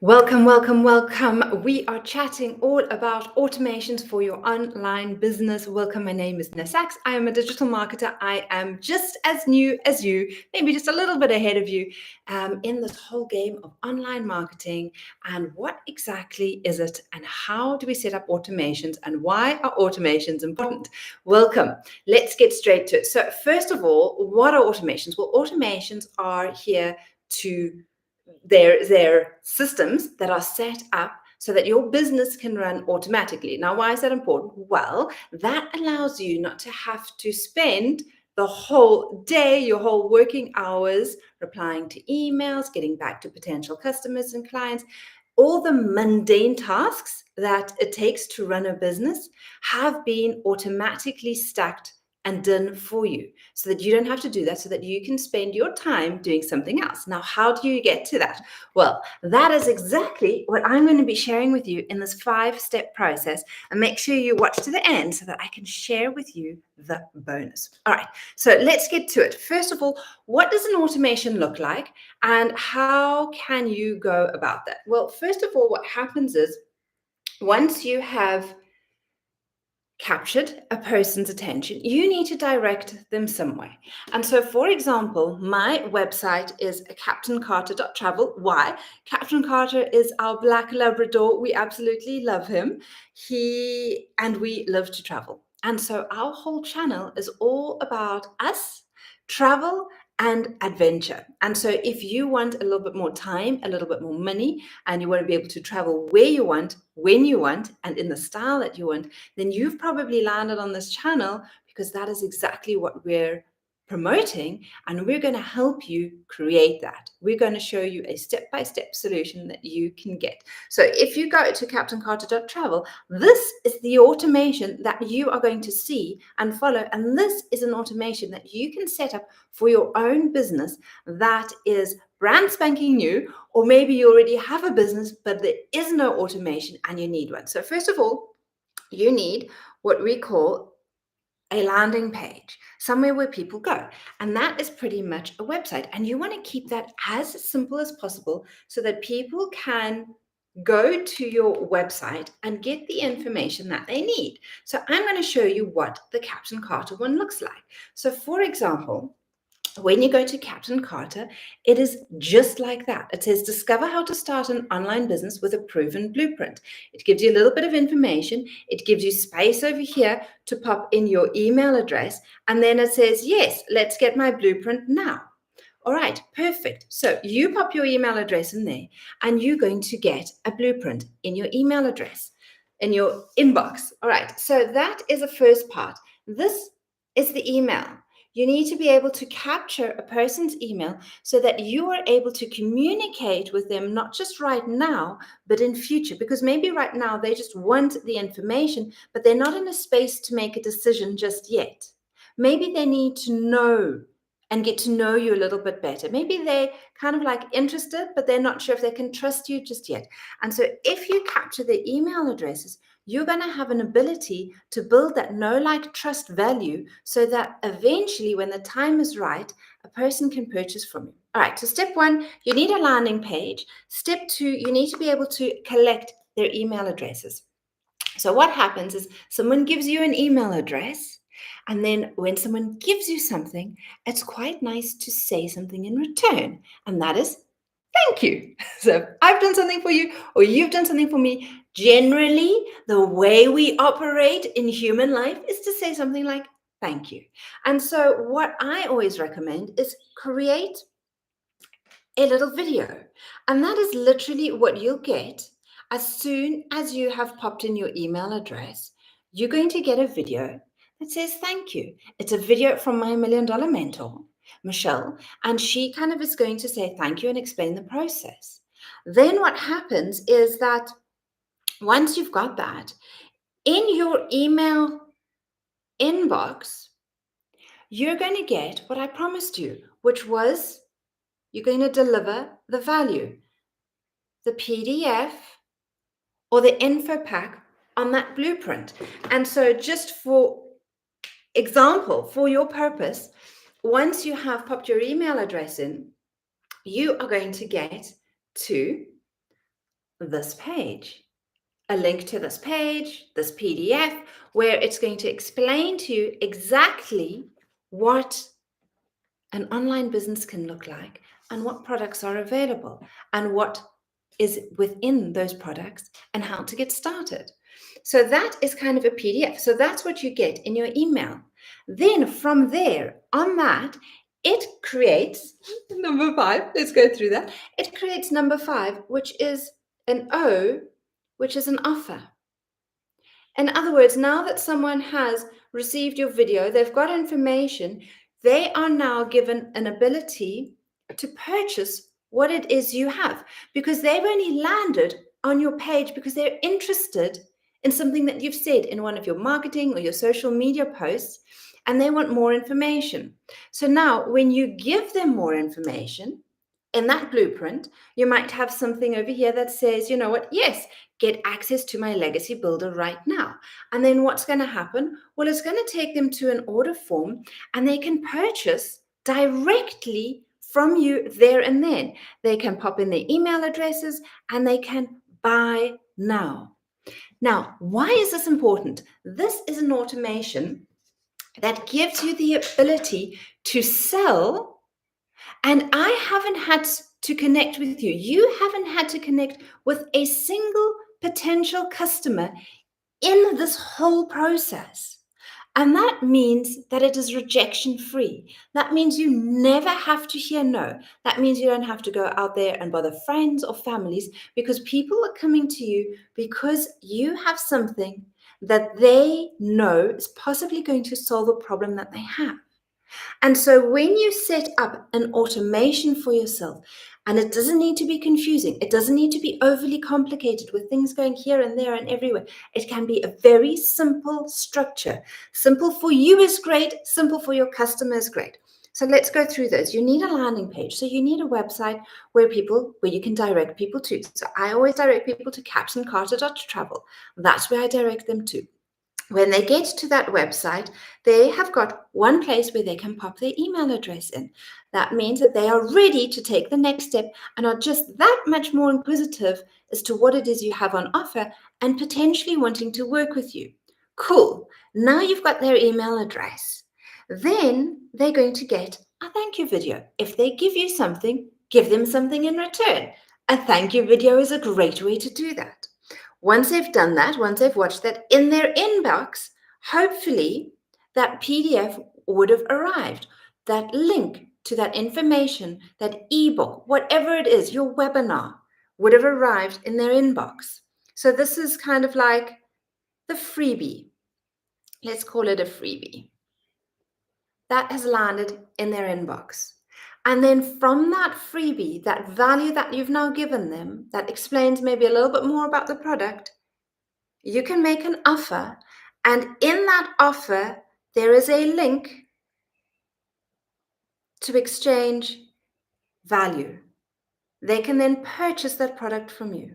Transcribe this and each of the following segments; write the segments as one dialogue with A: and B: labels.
A: Welcome, welcome, welcome. We are chatting all about automations for your online business. Welcome. My name is Nina Sachs. I am a digital marketer. I am just as new as you, maybe just a little bit ahead of you in this whole game of online marketing. And what exactly is it? And how do we set up automations? And why are automations important? Welcome. Let's get straight to it. So first of all, what are automations? Well, automations are here to they're systems that are set up so that your business can run automatically. Now, why is that important? Well, that allows you not to have to spend the whole day, your whole working hours, replying to emails, getting back to potential customers and clients. All the mundane tasks that it takes to run a business have been automatically stacked and done for you so that you don't have to do that, so that you can spend your time doing something else. Now, how do you get to that? Well, that is exactly what I'm going to be sharing with you in this 5-step process. And make sure you watch to the end so that I can share with you the bonus. All right, so let's get to it. First of all, what does an automation look like and how can you go about that? Well, first of all, what happens is once you have captured a person's attention, you need to direct them somewhere. And so, for example, my website is captaincarter.travel. Why? Captain Carter is our black Labrador. We absolutely love him. And we love to travel. And so our whole channel is all about us, travel, and adventure. And so if you want a little bit more time, a little bit more money, and you want to be able to travel where you want, when you want, and in the style that you want, then you've probably landed on this channel because that is exactly what we're promoting, and we're going to help you create that. We're going to show you a step-by-step solution that you can get. So if you go to captaincarter.travel, this is the automation that you are going to see and follow, and this is an automation that you can set up for your own business that is brand spanking new, or maybe you already have a business but there is no automation and you need one. So first of all, you need what we call a landing page, somewhere where people go. And that is pretty much a website. And you want to keep that as simple as possible so that people can go to your website and get the information that they need. So I'm going to show you what the Captain Carter one looks like. So for example, when you go to Captain Carter, it is just like that. It says, discover how to start an online business with a proven blueprint. It gives you a little bit of information. It gives you space over here to pop in your email address. And then it says, yes, let's get my blueprint now. All right, perfect. So you pop your email address in there and you're going to get a blueprint in your email address, in your inbox. All right, so that is the first part. This is the email. You need to be able to capture a person's email so that you are able to communicate with them, not just right now, but in future. Because maybe right now they just want the information, but they're not in a space to make a decision just yet. Maybe they need to know and get to know you a little bit better. Maybe they're kind of like interested, but they're not sure if they can trust you just yet. And so if you capture their email addresses, you're going to have an ability to build that know, like, trust value so that eventually when the time is right, a person can purchase from you. All right, so step 1, you need a landing page. Step 2, you need to be able to collect their email addresses. So what happens is someone gives you an email address, and then when someone gives you something, it's quite nice to say something in return, and that is thank you. So if I've done something for you or you've done something for me, generally the way we operate in human life is to say something like thank you. And so what I always recommend is create a little video. And that is literally what you'll get as soon as you have popped in your email address. You're going to get a video that says thank you. It's a video from my $1 Million mentor, Michelle, and she kind of is going to say thank you and explain the process. Then what happens is that once you've got that, in your email inbox, you're going to get what I promised you, which was you're going to deliver the value, the PDF or the info pack on that blueprint. And so just for example, for your purpose, once you have popped your email address in, you are going to get to this page, a link to this page, this PDF, where it's going to explain to you exactly what an online business can look like and what products are available and what is within those products and how to get started. So that is kind of a PDF. So that's what you get in your email. Then from there, on that, it creates number 5. Let's go through that. It creates number 5, which is an O, which is an offer. In other words, now that someone has received your video, they've got information, they are now given an ability to purchase what it is you have, because they've only landed on your page because they're interested in something that you've said in one of your marketing or your social media posts, and they want more information. So now when you give them more information in that blueprint, you might have something over here that says, you know what, yes, get access to my legacy builder right now. And then what's going to happen? Well, it's going to take them to an order form, and they can purchase directly from you there and then. They can pop in their email addresses and they can buy now. Now, why is this important? This is an automation that gives you the ability to sell, and I haven't had to connect with you. You haven't had to connect with a single potential customer in this whole process. And that means that it is rejection free. That means you never have to hear no. That means you don't have to go out there and bother friends or families, because people are coming to you because you have something that they know is possibly going to solve a problem that they have. And so when you set up an automation for yourself, and it doesn't need to be confusing, it doesn't need to be overly complicated with things going here and there and everywhere. It can be a very simple structure. Simple for you is great, simple for your customer is great. So let's go through those. You need a landing page. So you need a website where you can direct people to. So I always direct people to captaincarter.travel. That's where I direct them to. When they get to that website, they have got one place where they can pop their email address in. That means that they are ready to take the next step and are just that much more inquisitive as to what it is you have on offer and potentially wanting to work with you. Cool. Now you've got their email address. Then they're going to get a thank you video. If they give you something, give them something in return. A thank you video is a great way to do that. Once they've done that, once they've watched that, in their inbox, hopefully that PDF would have arrived. That link to that information, that ebook, whatever it is, your webinar, would have arrived in their inbox. So this is kind of like the freebie. Let's call it a freebie. That has landed in their inbox. And then from that freebie, that value that you've now given them, that explains maybe a little bit more about the product, you can make an offer. And in that offer, there is a link to exchange value. They can then purchase that product from you.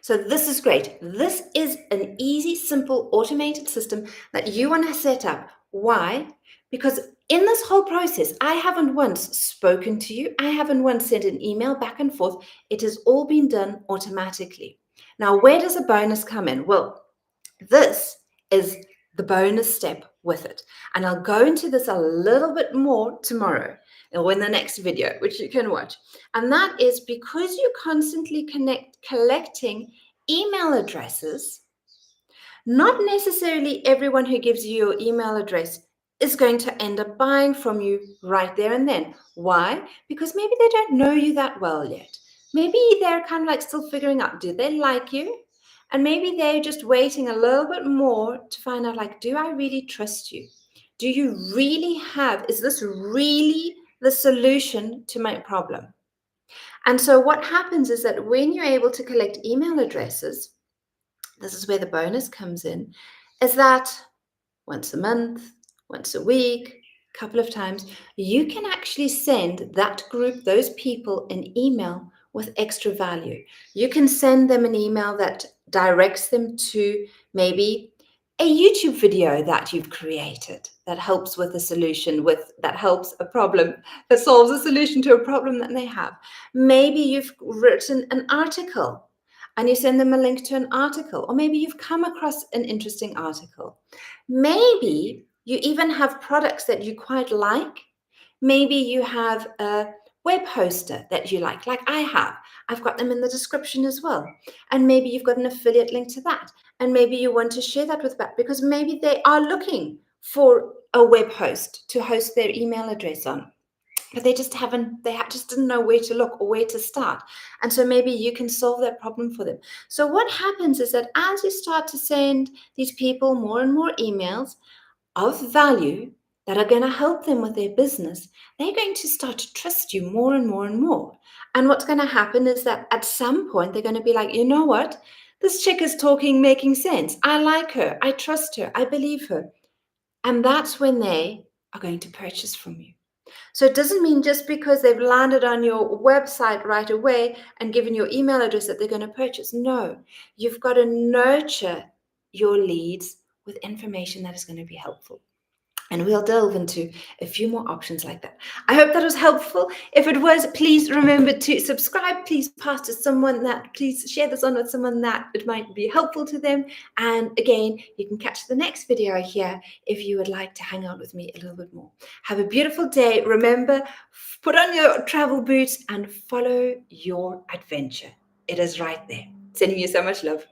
A: So this is great. This is an easy, simple, automated system that you want to set up. Why? Because in this whole process, I haven't once spoken to you. I haven't once sent an email back and forth. It has all been done automatically. Now, where does a bonus come in? Well, this is the bonus step with it. And I'll go into this a little bit more tomorrow or in the next video, which you can watch. And that is because you're constantly collecting email addresses, not necessarily everyone who gives you your email address is going to end up buying from you right there and then. Why? Because maybe they don't know you that well yet. Maybe they're kind of like still figuring out, do they like you? And maybe they're just waiting a little bit more to find out, like, do I really trust you? Do you really is this really the solution to my problem? And so what happens is that when you're able to collect email addresses, this is where the bonus comes in, is that once a month, once a week, a couple of times, you can actually send that group, those people, an email with extra value. You can send them an email that directs them to maybe a YouTube video that you've created that helps with a solution, that helps a problem, that solves a solution to a problem that they have. Maybe you've written an article and you send them a link to an article, or maybe you've come across an interesting article. Maybe you even have products that you quite like. Maybe you have a web hoster that you like I have. I've got them in the description as well. And maybe you've got an affiliate link to that. And maybe you want to share that with that because maybe they are looking for a web host to host their email address on. But they just just didn't know where to look or where to start. And so maybe you can solve that problem for them. So what happens is that as you start to send these people more and more emails of value that are going to help them with their business, they're going to start to trust you more and more and more. And what's going to happen is that at some point, they're going to be like, you know what? This chick is talking, making sense. I like her. I trust her. I believe her. And that's when they are going to purchase from you. So it doesn't mean just because they've landed on your website right away and given your email address that they're going to purchase. No, you've got to nurture your leads with information that is going to be helpful. And we'll delve into a few more options like that. I hope that was helpful. If it was, please remember to subscribe. Please please share this on with someone that it might be helpful to them. And again, you can catch the next video here if you would like to hang out with me a little bit more. Have a beautiful day. Remember, put on your travel boots and follow your adventure. It is right there. Sending you so much love.